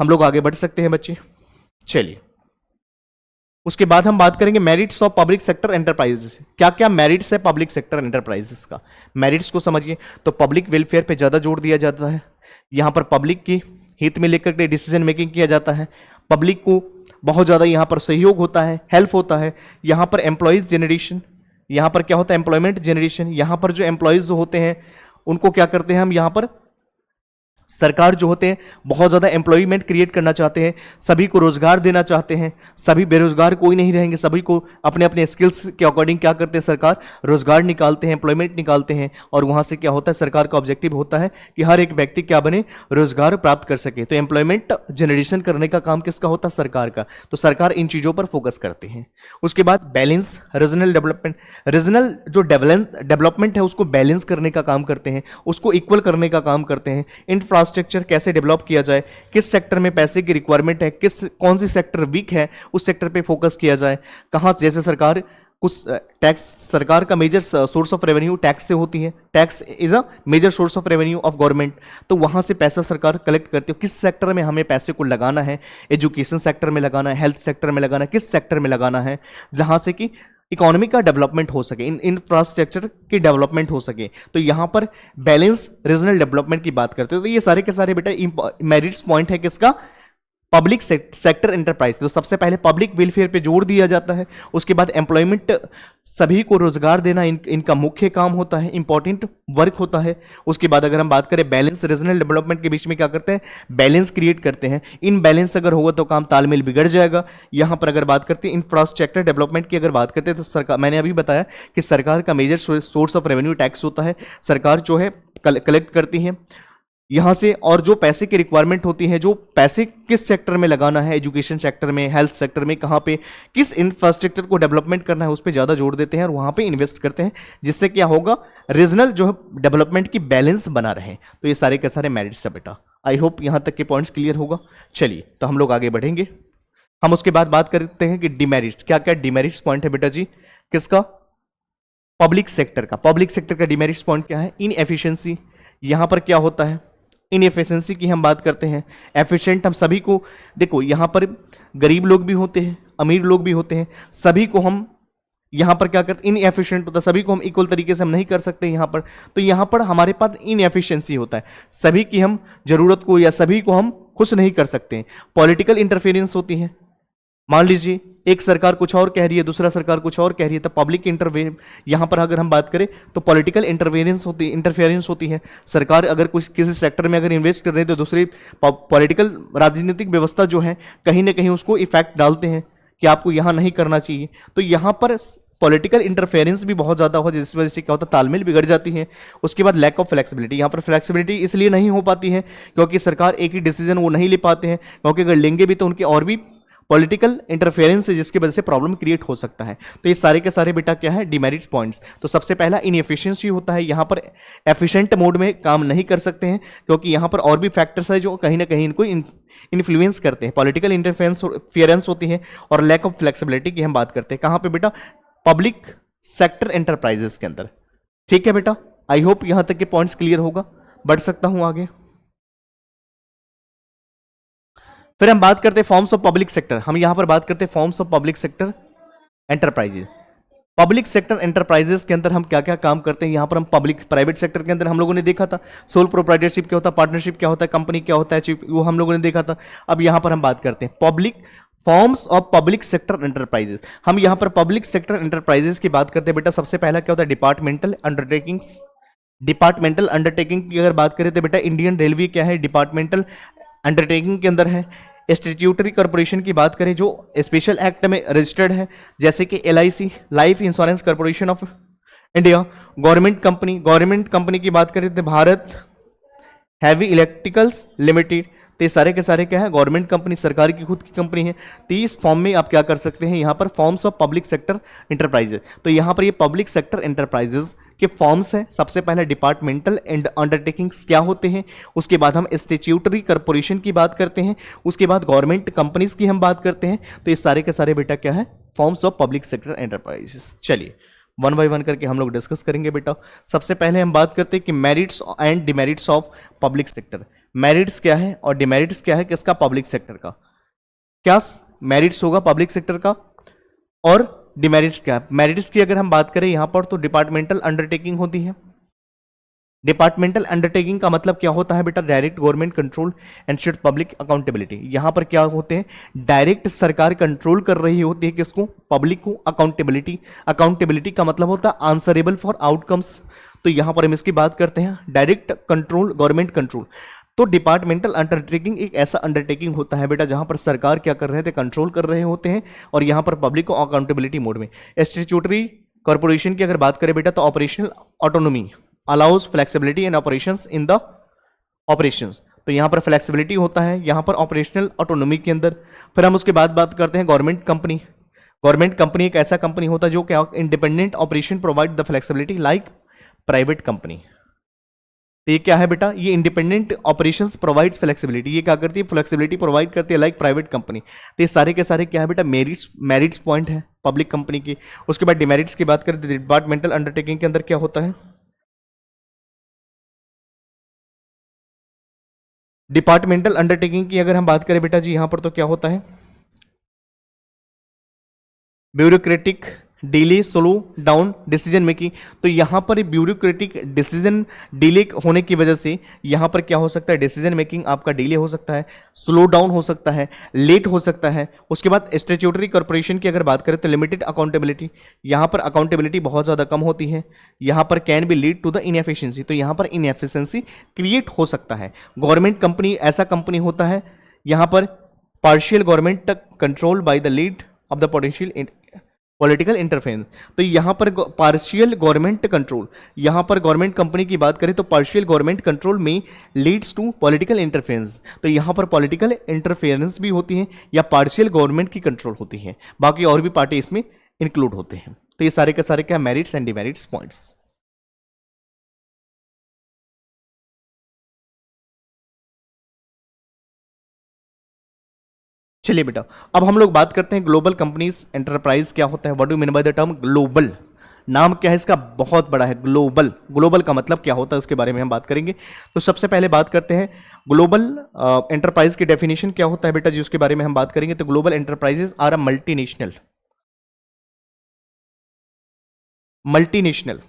हम लोग आगे बढ़ सकते हैं बच्चे, चलिए। उसके बाद हम बात करेंगे merits of public sector enterprises. क्या क्या मेरिट्स है पब्लिक सेक्टर एंटरप्राइजेस का, मेरिट्स को समझिए। तो पब्लिक वेलफेयर पे ज्यादा जोर दिया जाता है, यहां पर पब्लिक की हित में लेकर के डिसीजन मेकिंग किया जाता है, पब्लिक को बहुत ज्यादा यहां पर सहयोग होता है, हेल्प होता है। यहां पर एम्प्लॉयज जनरेशन, यहां पर क्या होता है, एम्प्लॉयमेंट जनरेशन। यहां पर जो एम्प्लॉयज होते हैं उनको क्या करते हैं हम, यहां पर सरकार जो होते हैं बहुत ज्यादा एम्प्लॉयमेंट क्रिएट करना चाहते हैं, सभी को रोजगार देना चाहते हैं, सभी बेरोजगार कोई नहीं रहेंगे, सभी को अपने अपने स्किल्स के अकॉर्डिंग क्या करते हैं, सरकार रोजगार निकालते हैं, एम्प्लॉयमेंट निकालते हैं। और वहां से क्या होता है, सरकार का ऑब्जेक्टिव होता है कि हर एक व्यक्ति क्या बने, रोजगार प्राप्त कर सके। तो एम्प्लॉयमेंट जनरेशन करने का काम किसका होता है, सरकार का। तो सरकार इन चीजों पर फोकस करते हैं। उसके बाद बैलेंस रीजनल डेवलपमेंट, रीजनल जो डेवलपमेंट है उसको बैलेंस करने का काम करते हैं, उसको इक्वल करने का काम करते हैं। इंफ्रास्ट्रक्चर कैसे डेवलप किया जाए, किस सेक्टर में पैसे की रिक्वायरमेंट है, कौन सी सेक्टर वीक है उस सेक्टर पे फोकस किया जाए। कहां जैसे सरकार कुछ टैक्स, सरकार का major source of revenue tax से होती है, tax is a major source of revenue of government. तो वहां से पैसा सरकार कलेक्ट करती है, किस सेक्टर में हमें पैसे को लगाना है, एजुकेशन सेक्टर में लगाना है, हेल्थ सेक्टर में लगाना है, किस सेक्टर में लगाना है जहां से कि इकोनॉमी का डेवलपमेंट हो सके, इंफ्रास्ट्रक्चर की डेवलपमेंट हो सके। तो यहां पर बैलेंस रीजनल डेवलपमेंट की बात करते हो। तो ये सारे के सारे बेटा मेरिट्स पॉइंट है किसका, पब्लिक सेक्टर एंटरप्राइज। तो सबसे पहले पब्लिक वेलफेयर पे जोर दिया जाता है, उसके बाद एम्प्लॉयमेंट, सभी को रोजगार देना इनका मुख्य काम होता है, इंपॉर्टेंट वर्क होता है। उसके बाद अगर हम बात करें बैलेंस, रीजनल डेवलपमेंट के बीच में क्या करते हैं, बैलेंस क्रिएट करते हैं। इन बैलेंस अगर होगा तो काम तालमेल बिगड़ जाएगा। यहां पर अगर बात करते हैं इंफ्रास्ट्रक्चर डेवलपमेंट की, अगर बात करते हैं तो सरकार, मैंने अभी बताया कि सरकार का major source of revenue tax होता है, सरकार जो है कलेक्ट करती है यहां से। और जो पैसे की रिक्वायरमेंट होती है, जो पैसे किस सेक्टर में लगाना है, एजुकेशन सेक्टर में, हेल्थ सेक्टर में, कहां पे किस इंफ्रास्ट्रक्चर को डेवलपमेंट करना है उस पर ज्यादा जोर देते हैं और वहां पे इन्वेस्ट करते हैं, जिससे क्या होगा, रीजनल जो है डेवलपमेंट की बैलेंस बना रहे। तो ये सारे के सारे मेरिट्स है बेटा। आई होप यहां तक के पॉइंट्स क्लियर होगा। चलिए तो हम लोग आगे बढ़ेंगे। हम उसके बाद बात करते हैं कि डिमेरिट्स, क्या क्या डिमेरिट्स पॉइंट है बेटा जी किसका, पब्लिक सेक्टर का। पब्लिक सेक्टर का डिमेरिट्स पॉइंट क्या है, इनएफिशिएंसी। यहां पर क्या होता है, इनएफिशिएंसी की हम बात करते हैं। एफिशिएंट हम सभी को, देखो यहां पर गरीब लोग भी होते हैं, अमीर लोग भी होते हैं, सभी को हम यहां पर क्या करते, इनएफिशिएंट होता है, सभी को हम इक्वल तरीके से हम नहीं कर सकते यहां पर। तो यहां पर हमारे पास इनएफिशिएंसी होता है, सभी की हम जरूरत को या सभी को हम खुश नहीं कर सकते। पॉलिटिकल इंटरफेरेंस होती है, मान लीजिए एक सरकार कुछ और कह रही है, दूसरा सरकार कुछ और कह रही है, तो पब्लिक इंटरवेन, यहां पर अगर हम बात करें तो पॉलिटिकल इंटरफेरेंस होती है। सरकार अगर कुछ किसी सेक्टर में अगर इन्वेस्ट कर रही है तो दूसरी पॉलिटिकल राजनीतिक व्यवस्था जो है कहीं ना कहीं उसको इफेक्ट डालते हैं कि आपको यहां नहीं करना चाहिए। तो यहां पर पॉलिटिकल इंटरफेरेंस भी बहुत ज्यादा हो, जिस वजह से क्या होता है, तालमेल बिगड़ जाती है। उसके बाद लैक ऑफ फ्लेक्सिबिलिटी, यहाँ पर फ्लेक्सिबिलिटी इसलिए नहीं हो पाती है क्योंकि सरकार एक ही डिसीजन वो नहीं ले पाते हैं, क्योंकि अगर लेंगे भी तो उनके और भी पॉलिटिकल इंटरफेरेंस है जिसकी वजह से प्रॉब्लम क्रिएट हो सकता है। तो ये सारे के सारे बेटा क्या है, डिमेरिट्स पॉइंट्स। तो सबसे पहला इनएफिशिएंसी होता है, यहाँ पर एफिशिएंट मोड में काम नहीं कर सकते हैं क्योंकि यहाँ पर और भी फैक्टर्स है जो कहीं ना कहीं इनको इन्फ्लुएंस करते हैं। पॉलिटिकल इंटरफेरेंस होती है और लैक ऑफ फ्लेक्सिबिलिटी की हम बात करते हैं, कहाँ पे बेटा, पब्लिक सेक्टर एंटरप्राइजेस के अंदर। ठीक है बेटा, आई होप यहां तक के पॉइंट्स क्लियर होगा। बढ़ सकता हूं आगे। फिर हम बात करते हैं फॉर्म्स ऑफ पब्लिक सेक्टर। हम यहां पर बात करते हैं forms of public sector enterprises. Public sector enterprises के अंदर हम क्या क्या काम करते हैं, यहां पर हम पब्लिक प्राइवेट सेक्टर के अंदर हम लोगों ने देखा था सोल प्रोप्राइटरशिप क्या होता है, पार्टनरशिप क्या होता है, कंपनी क्या होता है, वो हम लोगों ने देखा था। अब यहां पर हम बात करते हैं public forms of public sector enterprises. हम यहां पर पब्लिक सेक्टर एंटरप्राइजेस की बात करते हैं बेटा। सबसे पहला क्या होता है, डिपार्टमेंटल अंडरटेकिंग्स। डिपार्टमेंटल अंडरटेकिंग की अगर बात करें तो बेटा इंडियन रेलवे क्या है, डिपार्टमेंटल अंडरटेकिंग के अंदर है। स्टैट्यूटरी कॉर्पोरेशन की बात करें जो स्पेशल एक्ट में रजिस्टर्ड है, जैसे कि LIC, life insurance corporation of India. Government company की बात करें तो भारत हैवी इलेक्ट्रिकल्स लिमिटेड। तो ये सारे के सारे क्या है, गवर्नमेंट कंपनी, सरकार की खुद की कंपनी है। तो इस फॉर्म में आप क्या कर सकते हैं, यहाँ पर forms of public sector enterprises. तो यहाँ पर ये पब्लिक सेक्टर इंटरप्राइजेस के फॉर्म्स हैं। सबसे पहले डिपार्टमेंटल एंड अंडरटेकिंग्स क्या होते हैं, उसके बाद हम स्टैट्यूटरी कॉर्पोरेशन की बात करते हैं, उसके बाद गवर्नमेंट कंपनीज की हम बात करते हैं। तो ये सारे के सारे बेटा क्या है, forms of public sector enterprises. चलिए वन बाय वन करके हम लोग डिस्कस करेंगे बेटा। सबसे पहले हम बात करते हैं कि merits and demerits of public sector. Merits क्या है और डिमेरिट्स क्या है किसका, पब्लिक सेक्टर का। क्या मेरिट्स होगा पब्लिक सेक्टर का और डिमेरिट्स क्या है। मेरिट्स की अगर हम बात करें यहां पर तो डिपार्टमेंटल अंडरटेकिंग होती है। डिपार्टमेंटल अंडरटेकिंग का मतलब क्या होता है बेटा, direct government control and shared public accountability. यहां पर क्या होते हैं, डायरेक्ट सरकार कंट्रोल कर रही होती है किसको, पब्लिक को। अकाउंटेबिलिटी, अकाउंटेबिलिटी का मतलब होता है आंसरेबल फॉर आउटकम्स। तो यहां पर हम इसकी बात करते हैं डायरेक्ट कंट्रोल, गवर्नमेंट कंट्रोल। तो डिपार्टमेंटल अंडरटेकिंग एक ऐसा अंडरटेकिंग होता है बेटा जहां पर सरकार क्या कर रहे थे, कंट्रोल कर रहे होते हैं और यहां पर पब्लिक को अकाउंटेबिलिटी मोड में। स्टैट्यूटरी कॉर्पोरेशन की अगर बात करें बेटा तो operational autonomy allows flexibility and operations in the operations. तो यहां पर फ्लेक्सिबिलिटी होता है यहां पर ऑपरेशनल ऑटोनोमी के अंदर। फिर हम उसके बाद बात करते हैं गवर्नमेंट कंपनी। गवर्नमेंट कंपनी एक ऐसा कंपनी होता है जो क्या independent operation provide the flexibility like private company. तो ये क्या है बेटा, ये इंडिपेंडेंट ऑपरेशंस प्रोवाइड्स फ्लेक्सिबिलिटी, ये क्या करती है, फ्लेक्सिबिलिटी प्रोवाइड करती है लाइक प्राइवेट कंपनी। तो ये सारे के सारे क्या है बेटा, मेरिट्स पॉइंट है पब्लिक कंपनी की। उसके बाद डिमेरिट्स की बात करें तो डिपार्टमेंटल अंडरटेकिंग के अंदर क्या होता है, डिपार्टमेंटल अंडरटेकिंग की अगर हम बात करें बेटा जी यहां पर तो क्या होता है, bureaucratic delay, slow down decision making. तो यहां पर ब्यूरोक्रेटिक डिसीजन डिले होने की वजह से यहां पर क्या हो सकता है, डिसीजन मेकिंग आपका डिले हो सकता है, स्लो डाउन हो सकता है, लेट हो सकता है। उसके बाद स्टैट्यूटरी कॉर्पोरेशन की अगर बात करें तो लिमिटेड अकाउंटेबिलिटी, यहां पर अकाउंटेबिलिटी बहुत ज्यादा कम होती है, यहां पर can be lead to the inefficiency. तो यहां पर इनएफिशिएंसी क्रिएट हो सकता है। गवर्नमेंट कंपनी ऐसा कंपनी होता है यहां पर partial government control by the lead of the potential political interference. तो यहां पर पार्शियल गवर्नमेंट कंट्रोल, यहां पर गवर्नमेंट कंपनी की बात करें तो पार्शियल गवर्नमेंट कंट्रोल में लीड्स टू पॉलिटिकल इंटरफेरेंस। तो यहां पर पॉलिटिकल इंटरफेरेंस भी होती है या पार्शियल गवर्नमेंट की कंट्रोल होती है, बाकी और भी पार्टी इसमें इंक्लूड होते हैं। तो ये सारे के सारे क्या, मेरिट्स एंड डिमेरिट्स पॉइंट्स। चलिए बेटा अब हम लोग बात करते हैं ग्लोबल कंपनीज एंटरप्राइज क्या होता है, what do you mean by the term global. नाम क्या है इसका, बहुत बड़ा है ग्लोबल। ग्लोबल का मतलब क्या होता है उसके बारे में हम बात करेंगे। तो सबसे पहले बात करते हैं ग्लोबल एंटरप्राइज की डेफिनेशन क्या होता है बेटा जी, उसके बारे में हम बात करेंगे। तो global enterprises are a multinational.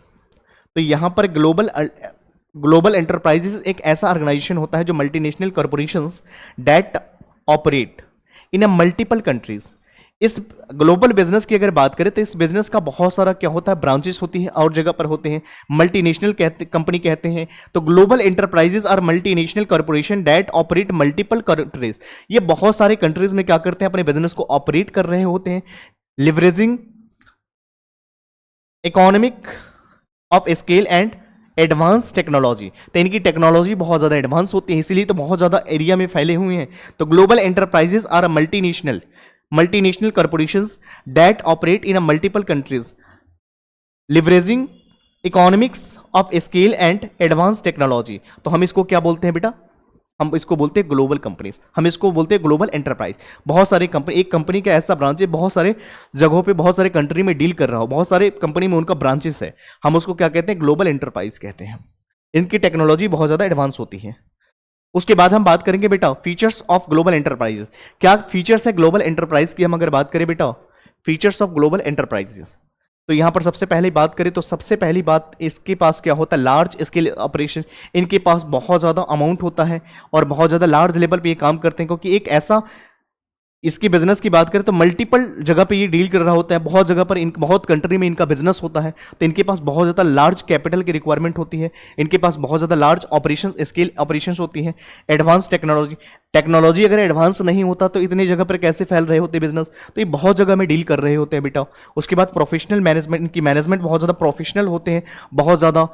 तो यहां पर ग्लोबल एंटरप्राइजेस एक ऐसा ऑर्गेनाइजेशन होता है जो multinational corporations that operate in a multiple countries. इस ग्लोबल बिजनेस की अगर बात करें तो इस बिजनेस का बहुत सारा क्या होता है, ब्रांचेस होती हैं और जगह पर होते हैं, मल्टीनेशनल कंपनी कहते हैं। तो global enterprises are multinational corporation that operate multiple countries. ये बहुत सारे कंट्रीज में क्या करते हैं, अपने बिजनेस को ऑपरेट कर रहे होते हैं, leveraging economic of scale and advance technology. तो इनकी टेक्नोलॉजी बहुत ज्यादा एडवांस होती है, इसीलिए तो बहुत ज्यादा एरिया में फैले हुए हैं। तो global enterprises are multinational corporations that operate in a multiple countries leveraging economics of scale and advance technology. तो हम इसको क्या बोलते हैं बेटा, हम इसको बोलते हैं ग्लोबल कंपनीज, हम इसको बोलते हैं ग्लोबल एंटरप्राइज। बहुत सारे कंपनी, एक कंपनी का ऐसा ब्रांच है बहुत सारे जगहों पे बहुत सारे कंट्री में डील कर रहा हो, बहुत सारे कंपनी में उनका ब्रांचेस है, हम उसको क्या कहते हैं, ग्लोबल एंटरप्राइज कहते हैं। इनकी टेक्नोलॉजी बहुत ज्यादा एडवांस होती है। उसके बाद हम बात करेंगे बेटा फीचर्स ऑफ ग्लोबल एंटरप्राइजेस। क्या फीचर्स है ग्लोबल एंटरप्राइज की, हम अगर बात करें बेटा फीचर्स ऑफ ग्लोबल एंटरप्राइजेस, तो यहां पर सबसे पहले बात करें तो सबसे पहली बात इसके पास क्या होता है, लार्ज स्केल ऑपरेशन। इनके पास बहुत ज़्यादा अमाउंट होता है और बहुत ज़्यादा लार्ज लेवल पे ये काम करते हैं, क्योंकि एक ऐसा इसकी बिजनेस की बात करें तो मल्टीपल जगह पे ये डील कर रहा होता है, बहुत जगह पर बहुत कंट्री में इनका बिजनेस होता है। तो इनके पास बहुत ज़्यादा लार्ज कैपिटल की रिक्वायरमेंट होती है, इनके पास बहुत ज़्यादा लार्ज ऑपरेशन स्केल ऑपरेशंस होती है, एडवांस टेक्नोलॉजी अगर एडवांस नहीं होता तो इतनी जगह पर कैसे फैल रहे होते बिजनेस। तो ये बहुत जगह में डील कर रहे होते हैं बेटा। उसके बाद प्रोफेशनल मैनेजमेंट, इनकी मैनेजमेंट बहुत ज़्यादा प्रोफेशनल होते हैं, बहुत ज़्यादा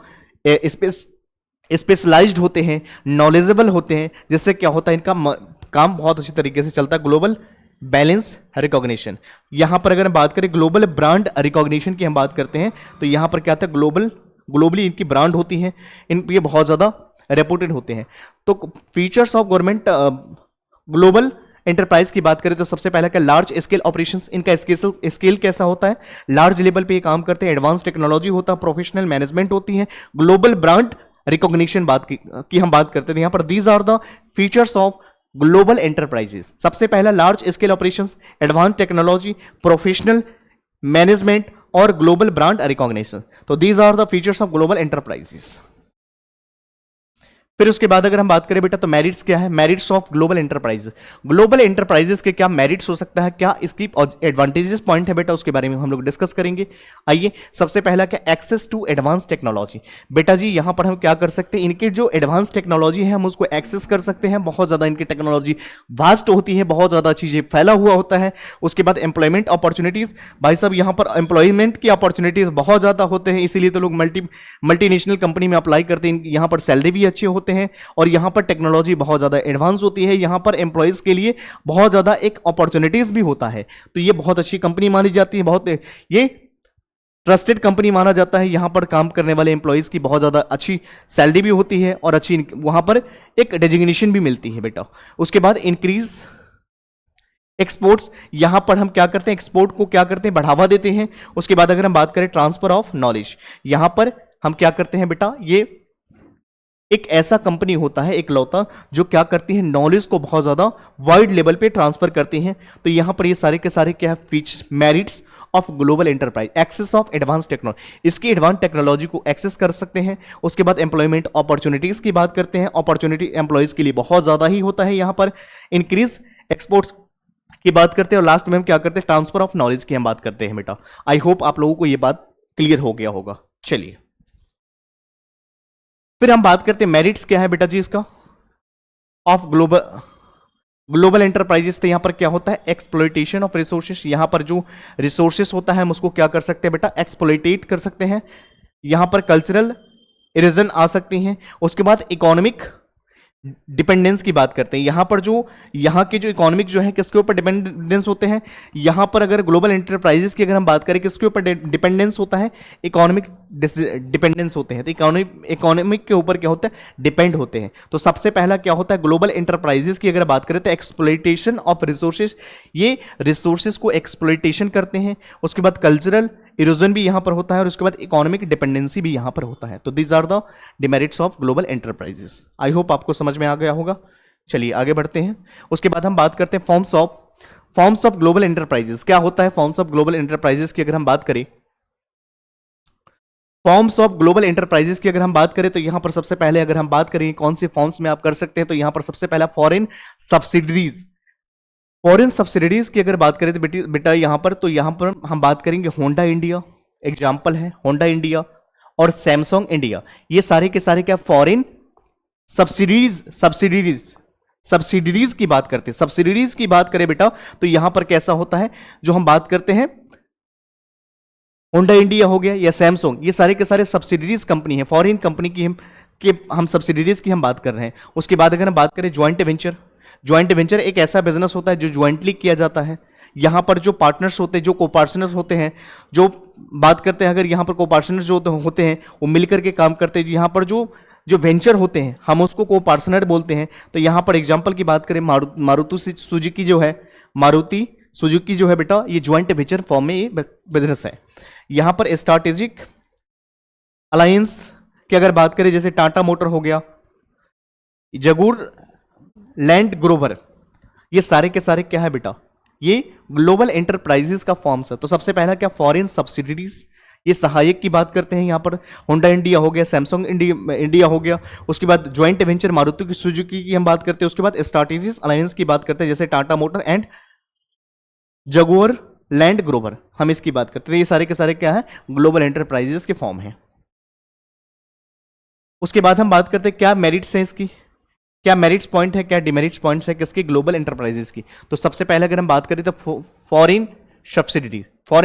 स्पेशलाइज्ड होते हैं, नॉलेजेबल होते हैं, जिससे क्या होता है इनका काम बहुत अच्छी तरीके से चलता है। ग्लोबल बैलेंस रिकॉग्निशन, यहां पर अगर हम बात करें ग्लोबल ब्रांड रिकॉग्निशन की हम बात करते हैं तो यहां पर क्या आता है, ग्लोबल ग्लोबली इनकी ब्रांड होती हैं, इन ये बहुत ज़्यादा रेपुटेड होते हैं। तो features of government global enterprise की बात करें तो सबसे पहला क्या, लार्ज स्केल ऑपरेशंस, इनका स्केल कैसा होता है, लार्ज लेवल पे ये काम करते हैं, एडवांस टेक्नोलॉजी होता है, प्रोफेशनल मैनेजमेंट होती है, ग्लोबल ब्रांड रिकॉग्निशन की हम बात करते थे यहां पर। These are the features of global enterprises. सबसे पहला large scale operations, advance technology, professional management और ग्लोबल ब्रांड रिकॉग्निशन। तो these are the features of global enterprises. फिर उसके बाद अगर हम बात करें बेटा तो मेरिट्स क्या है, merits of global enterprises. Global enterprises के क्या मेरिट्स हो सकता है, क्या इसकी एडवांटेजेस पॉइंट है बेटा, उसके बारे में हम लोग डिस्कस करेंगे। आइए, सबसे पहला क्या, एक्सेस टू एडवांस टेक्नोलॉजी। बेटा जी यहां पर हम क्या कर सकते हैं, इनके जो एडवांस टेक्नोलॉजी है हम उसको एक्सेस कर सकते हैं। बहुत ज्यादा इनकी टेक्नोलॉजी वास्ट होती है, बहुत ज्यादा चीजें फैला हुआ होता है। उसके बाद एम्प्लॉयमेंट अपॉर्चुनिटीज, भाई साहब यहां पर एम्प्लॉयमेंट की अपॉर्चुनिटीज बहुत ज्यादा होते हैं, इसीलिए तो लोग मल्टीनेशनल कंपनी में अप्लाई करते हैं। यहां पर सैलरी भी अच्छे होते हैं और यहां पर टेक्नोलॉजी बहुत ज्यादा एडवांस होती है। यहां पर एम्प्लॉयज के लिए बहुत ज्यादा एक अपॉर्चुनिटीज भी होता है। तो ये बहुत अच्छी कंपनी मानी जाती है, बहुत ये ट्रस्टेड कंपनी माना जाता है। यहां पर काम करने वाले एम्प्लॉयज की बहुत ज्यादा अच्छी सैलरी भी होती है और अच्छी वहां पर एक डेजिग्नेशन भी मिलती है बेटा। उसके बाद इंक्रीज एक्सपोर्ट्स, यहां पर हम क्या करते हैं, एक्सपोर्ट को क्या करते हैं, बढ़ावा देते हैं। उसके बाद अगर हम बात करें ट्रांसफर ऑफ नॉलेज, यहां पर हम क्या करते हैं बेटा, ये एक ऐसा कंपनी होता है एक लौता जो क्या करती है, नॉलेज को बहुत ज्यादा वाइड लेवल पे ट्रांसफर करती हैं। तो यहां पर ये सारे के सारे क्या है, features merits of global enterprise. Access of advance technology, इसकी एडवांस टेक्नोलॉजी को एक्सेस कर सकते हैं। उसके बाद एम्प्लॉयमेंट अपॉर्चुनिटीज की बात करते हैं, अपॉर्चुनिटी एम्प्लॉयज के लिए बहुत ज्यादा ही होता है। यहां पर इंक्रीज एक्सपोर्ट की बात करते हैं और लास्ट में हम क्या करते हैं, ट्रांसफर ऑफ नॉलेज की हम बात करते हैं बेटा। आई होप आप लोगों को यह बात क्लियर हो गया होगा। चलिए फिर हम बात करते हैं मेरिट्स क्या है बेटा जी इसका, ऑफ ग्लोबल एंटरप्राइजेस। तो यहां पर क्या होता है, एक्सप्लॉयटेशन ऑफ रिसोर्सेस। यहां पर जो रिसोर्सेस होता है हम उसको क्या कर सकते हैं बेटा, एक्सप्लॉयटेट कर सकते हैं। यहां पर कल्चरल इरोजन आ सकती हैं। उसके बाद इकोनॉमिक डिपेंडेंस की बात करते हैं। यहां पर जो यहां के जो इकोनॉमिक जो है किसके ऊपर डिपेंडेंस होते हैं, यहां पर अगर ग्लोबल एंटरप्राइजेस की अगर हम बात करें किसके ऊपर डिपेंडेंस होता है, इकोनॉमिक डिपेंडेंस होते हैं। तो इकोनॉमिक के ऊपर क्या होता है, डिपेंड होते हैं। तो सबसे पहला क्या होता है, ग्लोबल एंटरप्राइजेस की अगर बात करें तो एक्सप्लॉयटेशन ऑफ रिसोर्सेज, ये रिसोर्सेज को एक्सप्लॉयटेशन करते हैं। उसके बाद कल्चरल इरोजन भी यहां पर होता है और उसके बाद इकोनॉमिक डिपेंडेंसी भी यहां पर होता है। तो these are the demerits of global enterprises. I hope आपको समझ में आ गया होगा। चलिए आगे बढ़ते हैं। उसके बाद हम बात करते हैं फॉर्म्स ऑफ ग्लोबल एंटरप्राइजेस। क्या होता है फॉर्म्स ऑफ ग्लोबल एंटरप्राइजेस की अगर हम बात करें, फॉर्म्स ऑफ ग्लोबल एंटरप्राइजेस की अगर हम बात करें तो यहां पर सबसे पहले अगर हम बात करें कौन से फॉर्म्स में आप कर सकते हैं, तो यहां पर सबसे पहला फॉरेन सब्सिडरीज। फॉरेन सब्सिडीज की अगर बात करें तो बेटा यहां पर हम बात करेंगे होंडा इंडिया, एग्जांपल है होंडा इंडिया और सैमसंग इंडिया। ये सारे के सारे क्या फॉरेन सब्सिडीज की बात करते हैं। सब्सिडीज की बात करें बेटा तो यहां पर कैसा होता है, जो हम बात करते हैं होंडा इंडिया हो गया या सैमसंग, ये सारे के सारे सब्सिडीज कंपनी है, फॉरेन कंपनी की हम सब्सिडीज की हम बात कर रहे हैं। उसके बाद अगर हम बात करें ज्वाइंट वेंचर एक ऐसा बिजनेस होता है जो ज्वाइंटली किया जाता है। यहां पर जो पार्टनर्स होते हैं, जो को पार्टनर्स होते हैं, जो बात करते हैं, अगर यहां पर को पार्टनर्स जो होते हैं वो मिलकर के काम करते हैं। यहां पर जो वेंचर होते हैं हम उसको को पार्टनर बोलते हैं। तो यहां पर एग्जांपल की बात करें मारुति सुजुकी जो है बेटा, ये ज्वाइंट वेंचर फॉर्म में ये बिजनेस है। यहां पर स्ट्रैटेजिक अलायंस की अगर बात करें, जैसे टाटा मोटर हो गया, जगूर लैंड ग्रोवर, ये सारे के सारे क्या है बेटा, ये ग्लोबल एंटरप्राइजेस का फॉर्म्स है। तो सबसे पहला क्या, फॉरेन सब्सिडीज, ये सहायक की बात करते हैं। यहां पर होंडा इंडिया हो गया, सैमसंग इंडिया हो गया। उसके बाद ज्वाइंट वेंचर मारुति सुजुकी की हम बात करते हैं। उसके बाद स्ट्रैटेजिक अलायंस की बात करते हैं, जैसे Tata motor and Jaguar land Grover, हम इसकी बात करते हैं। ये सारे के सारे क्या है, ग्लोबल एंटरप्राइजेस के फॉर्म है। उसके बाद हम बात करते हैं क्या मेरिट्स हैं इसकी, क्या मेरिट्स पॉइंट है, क्या डिमेरिट्स पॉइंट्स है किसकी, ग्लोबल एंटरप्राइजेस की। तो सबसे पहले अगर हम बात करें तो फॉरेन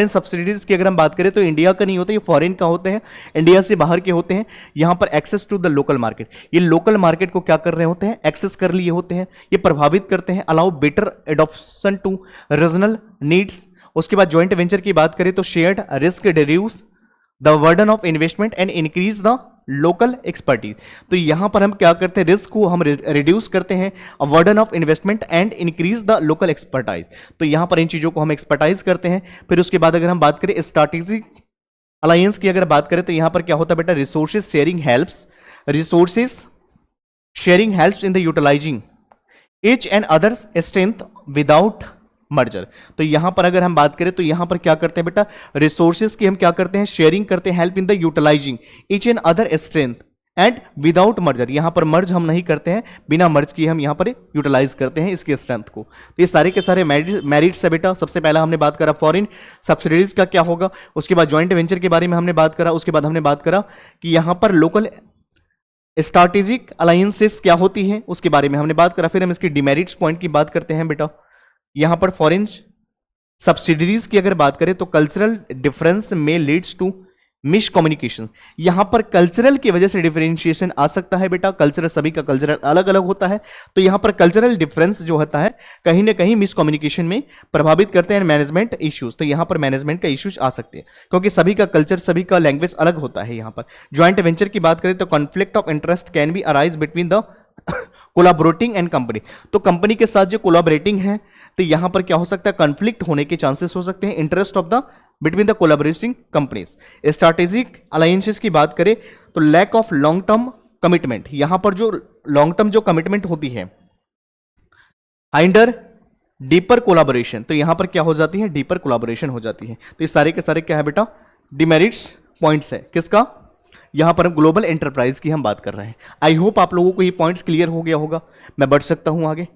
सब्सिडीज की अगर हम बात करें तो इंडिया का नहीं होता, ये फॉरेन का होते हैं, इंडिया से बाहर के होते हैं। यहां पर access to the local market, ये लोकल मार्केट को क्या कर रहे होते हैं, एक्सेस कर लिए होते हैं, ये प्रभावित करते हैं। Allow better adoption to regional needs. उसके बाद ज्वाइंट वेंचर की बात करें तो shared risk reduce the burden of investment and increase the local expertise. तो यहां पर हम क्या करते हैं, रिस्क को हम रिड्यूस करते हैं, burden of investment and increase the local expertise. तो यहां पर इन चीजों को हम एक्सपर्टाइज करते हैं। फिर उसके बाद अगर हम बात करें स्ट्रैटेजिक अलायंस की अगर बात करें तो यहां पर क्या होता है बेटा, resources sharing helps, resources sharing helps in the utilizing each and others strength without merger. तो यहां पर अगर हम बात करें तो यहां पर क्या करते हैं बेटा, रिसोर्सेज की हम क्या करते हैं, शेयरिंग करते हैं, help in the utilizing each and other strength and without merger. यहां पर मर्ज हम नहीं करते हैं, बिना मर्ज किए हम यहां पर यूटिलाइज करते हैं इसके स्ट्रेंथ को। तो ये सारे के सारे मेरिट्स है बेटा। सबसे पहला हमने बात करा फॉरेन सब्सिडीज का क्या होगा, उसके बाद ज्वाइंट वेंचर के बारे में हमने बात करा, उसके बाद हमने बात करा कि यहां पर लोकल स्ट्रैटेजिक अलायंसेस क्या होती हैं उसके बारे में हमने बात करा। फिर हम इसकी डिमेरिट्स पॉइंट की बात करते हैं बेटा। यहां पर फॉरेन सब्सिडीज की अगर बात करें तो कल्चरल डिफरेंस में लीड्स टू मिस कम्युनिकेशन। यहां पर कल्चरल की वजह से डिफरेंशिएशन आ सकता है बेटा, कल्चरल सभी का कल्चरल अलग अलग होता है, तो यहां पर कल्चरल डिफरेंस जो होता है कहीं ना कहीं मिस कम्युनिकेशन में प्रभावित करते हैं मैनेजमेंट इश्यूज। तो यहां पर मैनेजमेंट का इश्यूज आ सकते हैं क्योंकि सभी का कल्चर सभी का लैंग्वेज अलग होता है। यहां पर ज्वाइंट वेंचर की बात करें तो conflict of interest can be arise between the collaborating and company. तो कंपनी के साथ जो कोलाबोरेटिंग है तो यहां पर क्या हो सकता है, कॉन्फ्लिक्ट होने के चांसेस हो सकते हैं interest of the between the collaborating companies. Strategic alliances की बात करें तो lack of long term commitment, यहां पर जो लॉन्ग टर्म जो कमिटमेंट होती है हाइंडर डीपर कोलैबोरेशन, तो यहां पर क्या हो जाती है, डीपर कोलैबोरेशन हो जाती है। तो ये सारे के सारे क्या है बेटा, डिमेरिट्स पॉइंट्स है किसका, यहां पर हम ग्लोबल एंटरप्राइज की हम बात कर रहे हैं। आई होप आप लोगों को ये पॉइंट्स क्लियर हो गया होगा, मैं बढ़ सकता हूं आगे।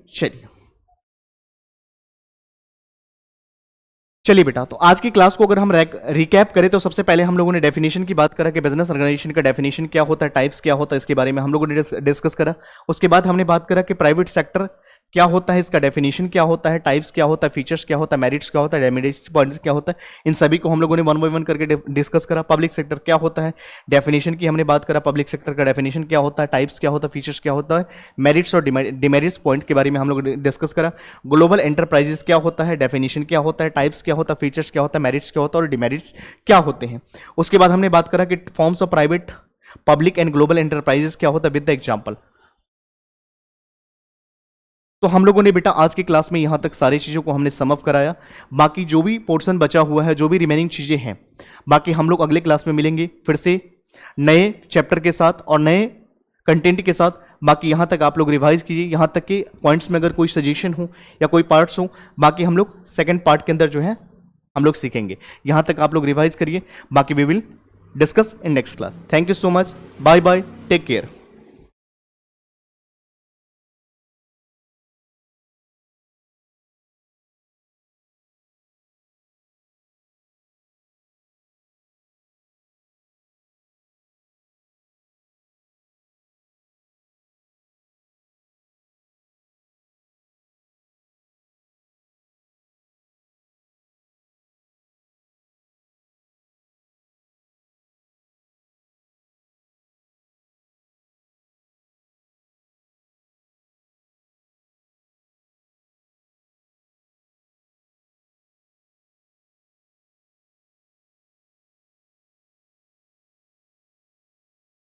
चलिए बेटा, तो आज की क्लास को अगर हम रिकैप करें तो सबसे पहले हम लोगों ने डेफिनेशन की बात करा कि बिजनेस ऑर्गेनाइजेशन का डेफिनेशन क्या होता है, टाइप्स क्या होता है, इसके बारे में हम लोगों ने डिस्कस करा। उसके बाद हमने बात करा कि प्राइवेट सेक्टर क्या होता है, इसका डेफिनेशन क्या होता है, टाइप्स क्या होता है, फीचर्स क्या होता है, मेरिट्स क्या होता है, डेमेरिट्स पॉइंट्स क्या होता है, इन सभी को हम लोगों ने वन बाय वन करके डिस्कस करा। पब्लिक सेक्टर क्या होता है, डेफिनेशन की हमने बात करा, पब्लिक सेक्टर का डेफिनेशन क्या होता है, टाइप्स क्या होता है, फीचर्स क्या होता है, मेरिट्स और डिमेरिट्स पॉइंट के बारे में हम लोग ने डिस्कस करा। ग्लोबल एंटरप्राइजेस क्या होता है, डेफिनेशन क्या होता है, टाइप्स क्या होता है, फीचर्स क्या होता है, मेरिट्स क्या होता है और डिमेरिट्स क्या होते हैं। उसके बाद हमने बात करा कि forms of private public and global enterprises क्या होता है विद द एग्जाम्पल। तो हम लोगों ने बेटा आज की क्लास में यहां तक सारी चीजों को हमने समअप कराया। बाकी जो भी पोर्शन बचा हुआ है, जो भी रिमेनिंग चीजें हैं, बाकी हम लोग अगले क्लास में मिलेंगे फिर से नए चैप्टर के साथ और नए कंटेंट के साथ। बाकी यहां तक आप लोग रिवाइज कीजिए, यहां तक के पॉइंट्स में अगर कोई सजेशन हो या कोई पार्ट्स हो, बाकी हम लोग सेकेंड पार्ट के अंदर जो है हम लोग सीखेंगे। यहां तक आप लोग रिवाइज करिए, बाकी we will discuss in next class. Thank you so much, bye bye, take care.